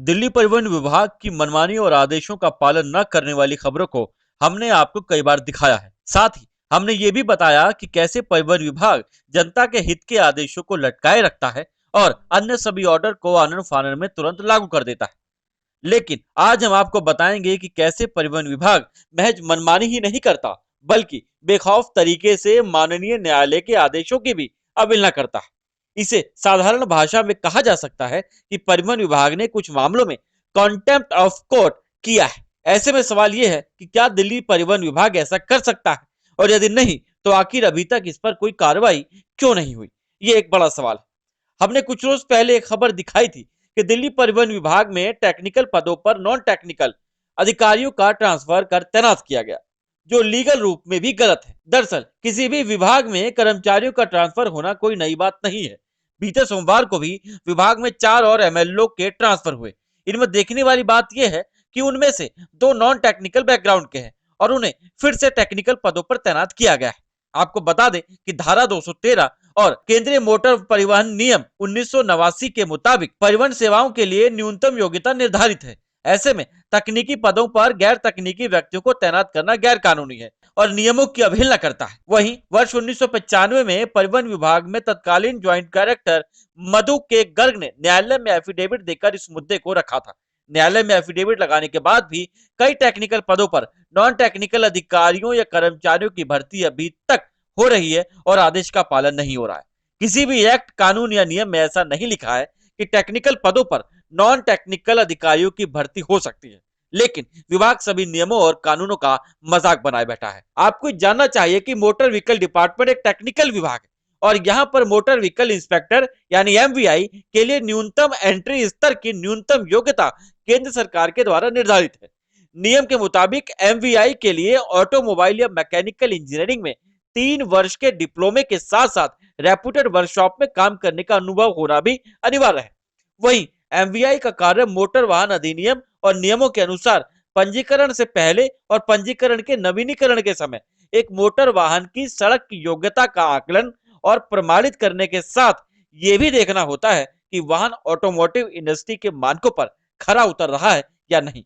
दिल्ली परिवहन विभाग की मनमानी और आदेशों का पालन न करने वाली खबरों को हमने आपको कई बार दिखाया है। साथ ही हमने ये भी बताया कि कैसे परिवहन विभाग जनता के हित के आदेशों को लटकाए रखता है और अन्य सभी ऑर्डर को आनन फानन में तुरंत लागू कर देता है। लेकिन आज हम आपको बताएंगे कि कैसे परिवहन विभाग महज मनमानी ही नहीं करता, बल्कि बेखौफ तरीके से माननीय न्यायालय के आदेशों की भी अवहेलना करता है। इसे साधारण भाषा में कहा जा सकता है कि परिवहन विभाग ने कुछ मामलों में कॉन्टेम्प्ट ऑफ कोर्ट किया है। ऐसे में सवाल यह है कि क्या दिल्ली परिवहन विभाग ऐसा कर सकता है, और यदि नहीं तो आखिर अभी तक इस पर कोई कार्रवाई क्यों नहीं हुई? ये एक बड़ा सवाल है। हमने कुछ रोज पहले एक खबर दिखाई थी कि दिल्ली परिवहन विभाग में टेक्निकल पदों पर नॉन टेक्निकल अधिकारियों का ट्रांसफर कर तैनात किया गया, जो लीगल रूप में भी गलत है। दरअसल किसी भी विभाग में कर्मचारियों का ट्रांसफर होना कोई नई बात नहीं है। बीते सोमवार को भी विभाग में 4 और एमएलओ के ट्रांसफर हुए। इनमें देखने वाली बात यह है कि उनमें से 2 नॉन टेक्निकल बैकग्राउंड के हैं और उन्हें फिर से टेक्निकल पदों पर तैनात किया गया है। आपको बता दें कि धारा 213 और केंद्रीय मोटर परिवहन नियम 1989 के मुताबिक परिवहन सेवाओं के लिए न्यूनतम योग्यता निर्धारित है। ऐसे में तकनीकी पदों पर गैर तकनीकी व्यक्तियों को तैनात करना गैर कानूनी है और नियमों की अवहेलना करता है। वहीं वर्ष 1995 में परिवहन विभाग में तत्कालीन ज्वाइंट डायरेक्टर मधु के गर्ग ने न्यायालय में एफिडेविट देकर इस मुद्दे को रखा था। न्यायालय में एफिडेविट लगाने के बाद भी कई टेक्निकल पदों पर नॉन टेक्निकल अधिकारियों या कर्मचारियों की भर्ती अभी तक हो रही है और आदेश का पालन नहीं हो रहा है। किसी भी एक्ट, कानून या नियम में ऐसा नहीं लिखा है कि टेक्निकल पदों पर नॉन टेक्निकल अधिकारियों की भर्ती हो सकती है, लेकिन विभाग सभी नियमों और कानूनों का मजाक बनाए बैठा है। आपको जानना चाहिए कि मोटर व्हीकल डिपार्टमेंट एक टेक्निकल विभाग है और यहाँ पर मोटर व्हीकल इंस्पेक्टर यानी एमवीआई के लिए न्यूनतम एंट्री स्तर की न्यूनतम योग्यता केंद्र सरकार के द्वारा निर्धारित है। नियम के मुताबिक एमवीआई के लिए ऑटोमोबाइल या मैकेनिकल इंजीनियरिंग में 3 वर्ष के डिप्लोमे के साथ साथ रेप्यूटेड वर्कशॉप में काम करने का अनुभव होना भी अनिवार्य है। वहीं एमवीआई का कार्य मोटर वाहन अधिनियम और नियमों के अनुसार पंजीकरण से पहले और पंजीकरण के नवीनीकरण के समय एक मोटर वाहन की सड़क की योग्यता का आकलन और प्रमाणित करने के साथ ये भी देखना होता है कि वाहन ऑटोमोटिव इंडस्ट्री के मानकों पर खरा उतर रहा है या नहीं।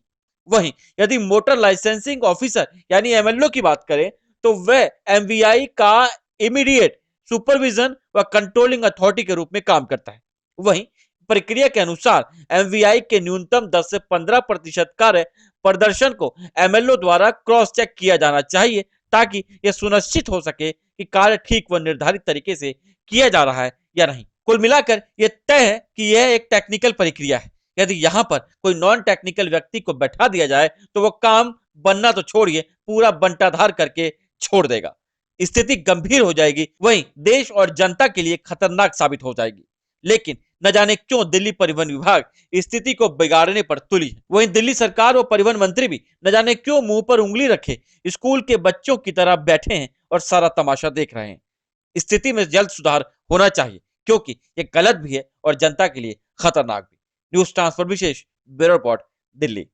वहीं यदि मोटर लाइसेंसिंग ऑफिसर यानी एमएलओ की बात करें तो वह एमवीआई का इमीडिएट सुपरविजन व कंट्रोलिंग अथॉरिटी के रूप में काम करता है। वहीं प्रक्रिया के अनुसार एमवीआई के न्यूनतम 10 से 15% कार्य प्रदर्शन को एमएलओ द्वारा क्रॉस चेक किया जाना चाहिए, ताकि यह सुनिश्चित हो सके कि कार्य ठीक व निर्धारित तरीके से किया जा रहा है या नहीं। कुल मिलाकर यह तय है कि यह एक टेक्निकल प्रक्रिया है। यदि यहाँ पर कोई नॉन टेक्निकल व्यक्ति को बैठा दिया जाए तो वो काम बनना तो छोड़िए, पूरा बंटाधार करके छोड़ देगा। स्थिति गंभीर हो जाएगी, वहीं देश और जनता के लिए खतरनाक साबित हो जाएगी। लेकिन न जाने क्यों दिल्ली परिवहन विभाग स्थिति को बिगाड़ने पर तुली है। वहीं दिल्ली सरकार और परिवहन मंत्री भी न जाने क्यों मुंह पर उंगली रखे स्कूल के बच्चों की तरह बैठे हैं और सारा तमाशा देख रहे हैं। स्थिति में जल्द सुधार होना चाहिए, क्योंकि ये गलत भी है और जनता के लिए खतरनाक भी। न्यूज ट्रांसफर विशेष, ब्यूरो रिपोर्ट, दिल्ली।